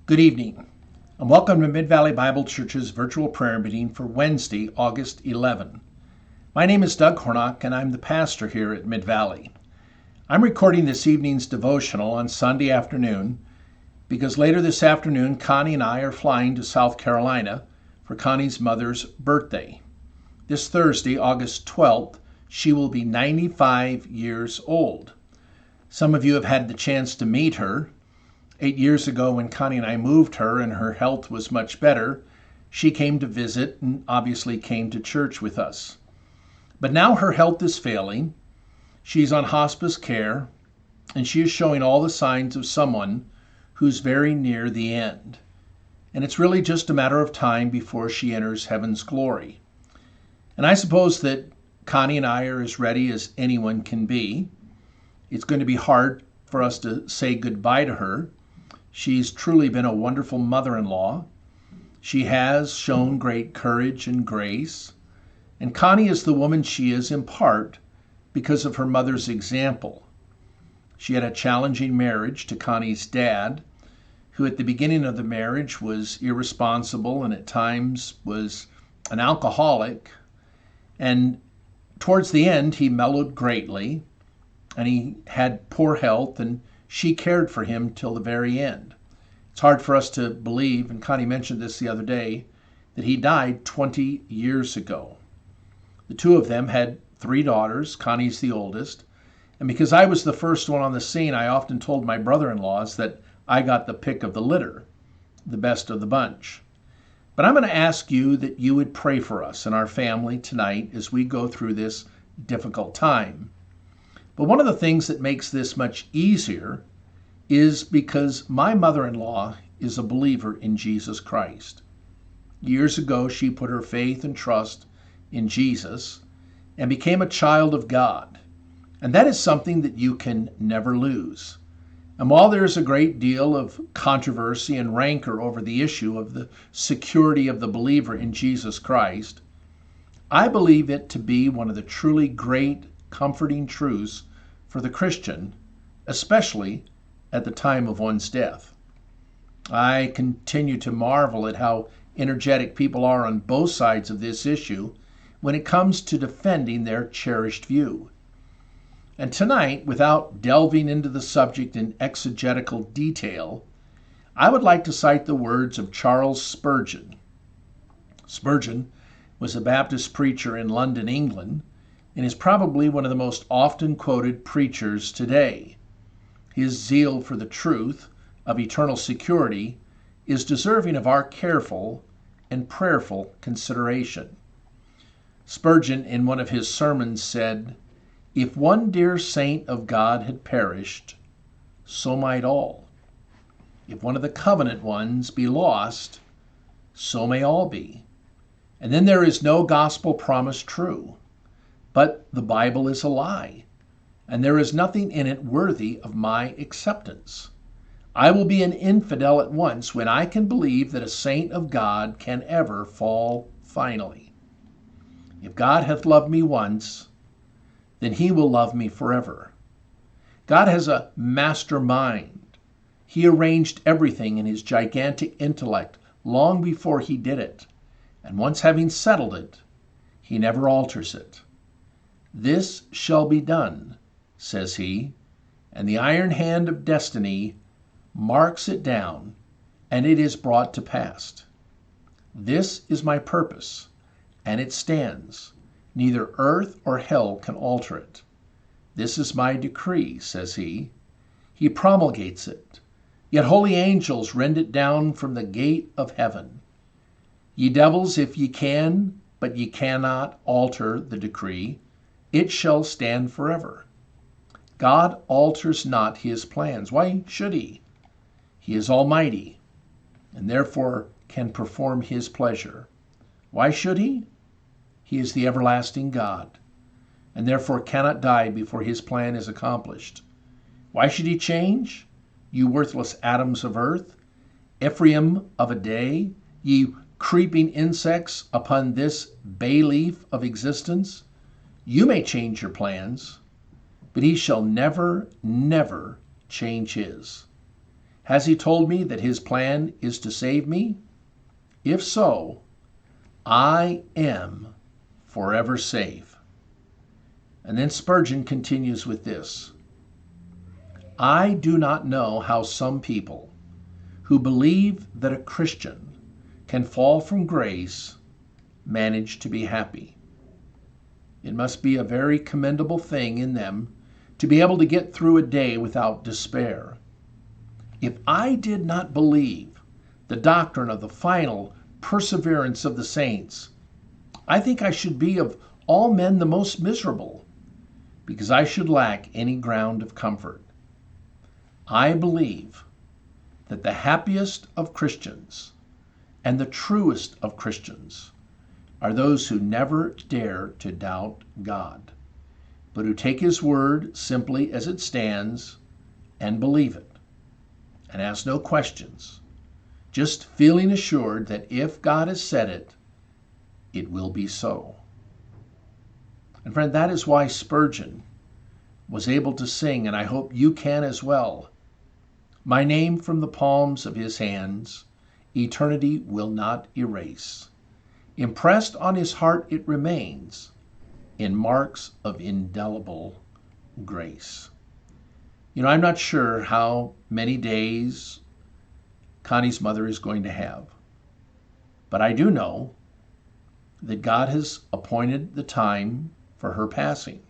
Good evening, and welcome to Midvalley Bible Church's virtual prayer meeting for Wednesday, August 11. My name is Doug Hornock, and I'm the pastor here at Midvalley. I'm recording this evening's devotional on Sunday afternoon because later this afternoon, Connie and I are flying to South Carolina for Connie's mother's birthday. This Thursday, August 12th, she will be 95 years old. Some of you have had the chance to meet her. 8 years ago, when Connie and I moved her and her health was much better, she came to visit and obviously came to church with us. But now her health is failing. She's on hospice care, and she is showing all the signs of someone who's very near the end. And it's really just a matter of time before she enters heaven's glory. And I suppose that Connie and I are as ready as anyone can be. It's going to be hard for us to say goodbye to her. She's truly been a wonderful mother-in-law. She has shown great courage and grace. And Connie is the woman she is in part because of her mother's example. She had a challenging marriage to Connie's dad, who at the beginning of the marriage was irresponsible and at times was an alcoholic. And towards the end, he mellowed greatly, and he had poor health, and she cared for him till the very end. It's hard for us to believe, and Connie mentioned this the other day, that he died 20 years ago. The two of them had 3 daughters. Connie's the oldest. And because I was the first one on the scene, I often told my brother-in-laws that I got the pick of the litter, the best of the bunch. But I'm going to ask you that you would pray for us and our family tonight as we go through this difficult time. But one of the things that makes this much easier is because my mother-in-law is a believer in Jesus Christ. Years ago, she put her faith and trust in Jesus and became a child of God. And that is something that you can never lose. And while there is a great deal of controversy and rancor over the issue of the security of the believer in Jesus Christ, I believe it to be one of the truly great comforting truths for the Christian, especially at the time of one's death. I continue to marvel at how energetic people are on both sides of this issue when it comes to defending their cherished view. And tonight, without delving into the subject in exegetical detail, I would like to cite the words of Charles Spurgeon. Spurgeon was a Baptist preacher in London, England, and is probably one of the most often quoted preachers today. His zeal for the truth of eternal security is deserving of our careful and prayerful consideration. Spurgeon, in one of his sermons, said, "If one dear saint of God had perished, so might all. If one of the covenant ones be lost, so may all be. And then there is no gospel promise true. But the Bible is a lie, and there is nothing in it worthy of my acceptance. I will be an infidel at once when I can believe that a saint of God can ever fall finally. If God hath loved me once, then he will love me forever. God has a master mind. He arranged everything in his gigantic intellect long before he did it, and once having settled it, he never alters it. This shall be done, says he, and the iron hand of destiny marks it down, and it is brought to pass. This is my purpose, and it stands. Neither earth or hell can alter it. This is my decree, says he. He promulgates it. Yet holy angels rend it down from the gate of heaven. Ye devils, if ye can, but ye cannot alter the decree, it shall stand forever. God alters not his plans. Why should he? He is almighty, and therefore can perform his pleasure. Why should he? He is the everlasting God, and therefore cannot die before his plan is accomplished. Why should he change? You worthless atoms of earth, Ephraim of a day, ye creeping insects upon this bay leaf of existence, you may change your plans, but he shall never, never change his. Has he told me that his plan is to save me? If so, I am forever safe. And then Spurgeon continues with this: I do not know how some people who believe that a Christian can fall from grace manage to be happy. It must be a very commendable thing in them to be able to get through a day without despair. If I did not believe the doctrine of the final perseverance of the saints, I think I should be of all men the most miserable, because I should lack any ground of comfort. I believe that the happiest of Christians and the truest of Christians are those who never dare to doubt God, but who take his word simply as it stands and believe it, and ask no questions, just feeling assured that if God has said it, it will be so. And friend, that is why Spurgeon was able to sing, and I hope you can as well, my name from the palms of his hands, eternity will not erase. Impressed on his heart it remains in marks of indelible grace. I'm not sure how many days Connie's mother is going to have, but I do know that God has appointed the time for her passing.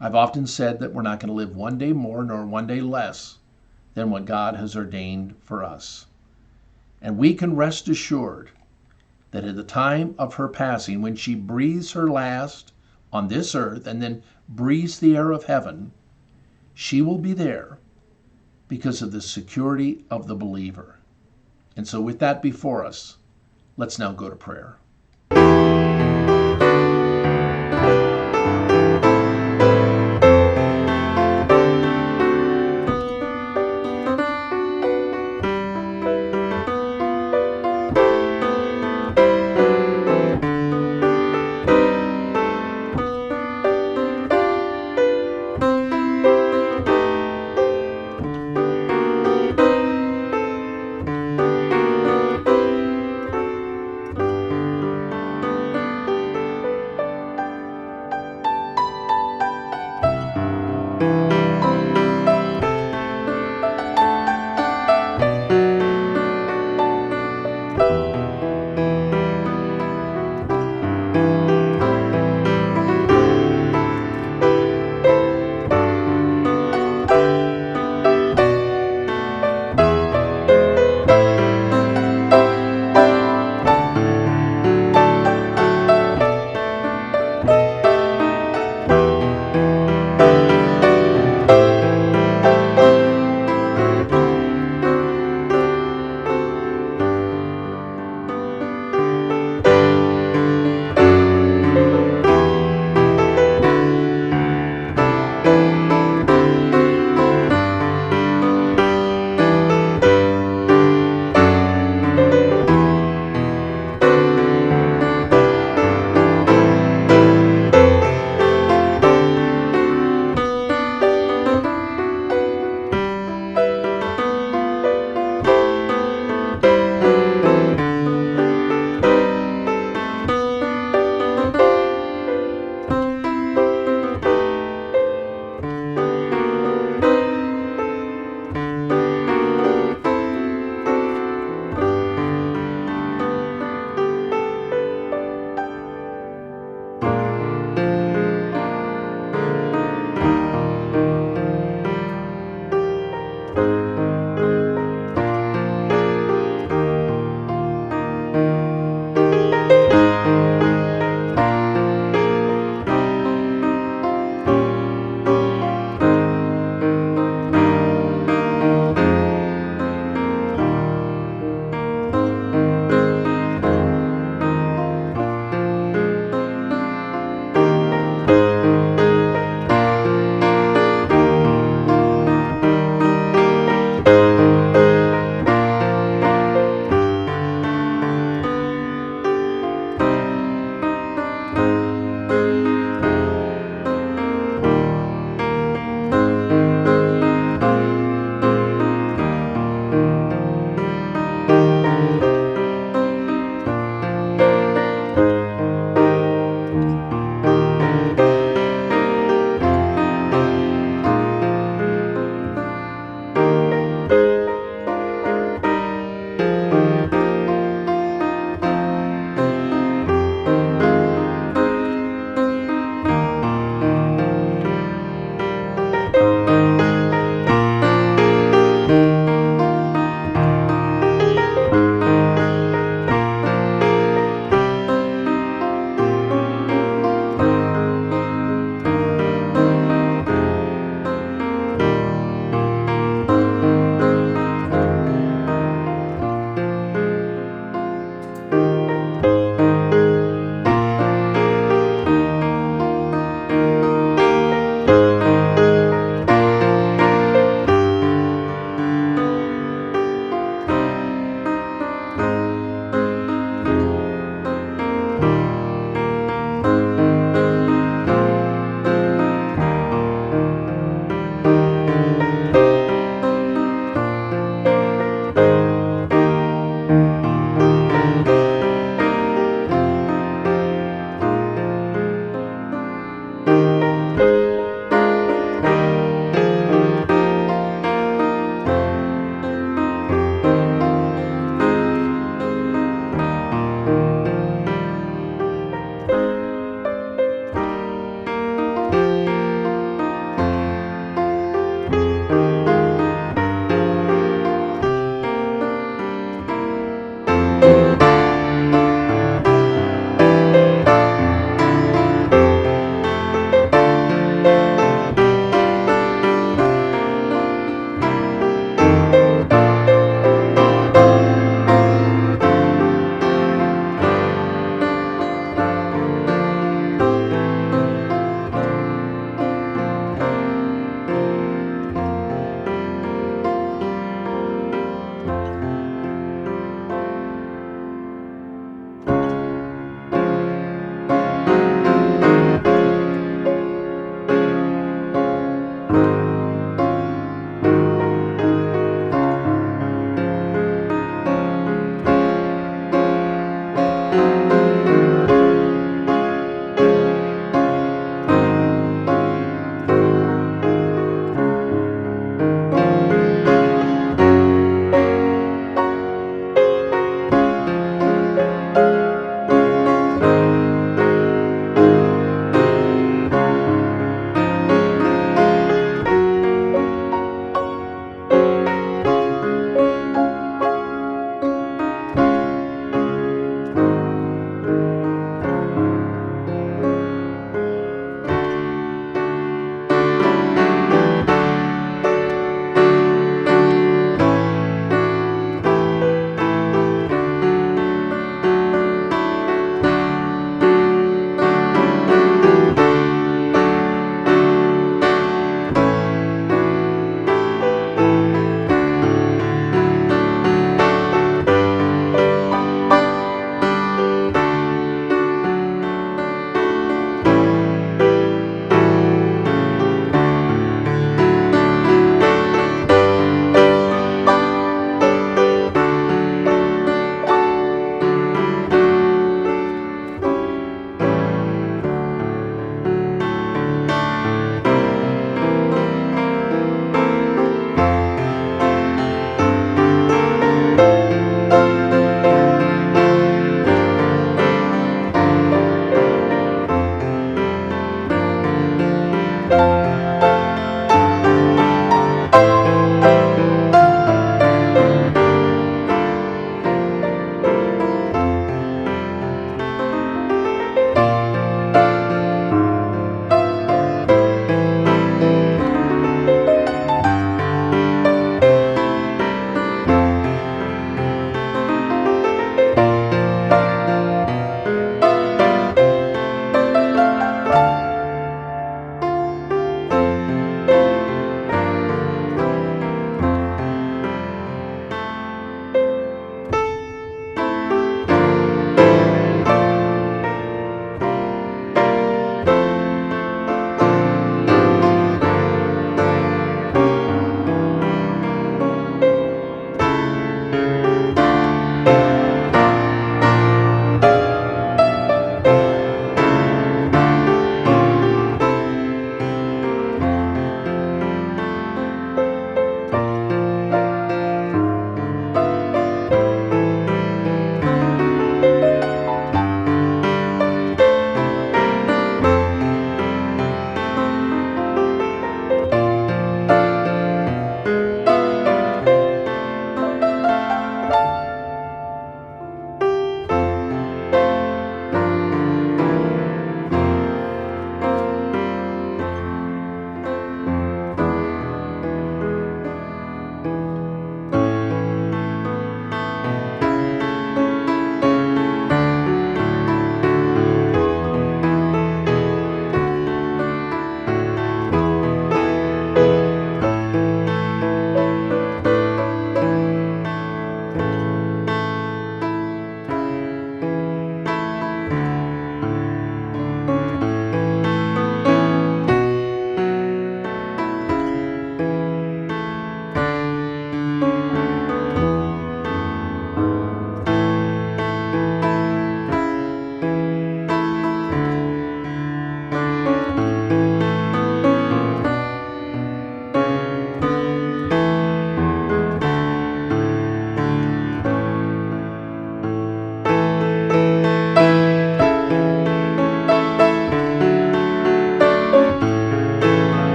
I've often said that we're not going to live one day more nor one day less than what God has ordained for us. And we can rest assured that at the time of her passing, when she breathes her last on this earth and then breathes the air of heaven, she will be there because of the security of the believer. And so with that before us, let's now go to prayer.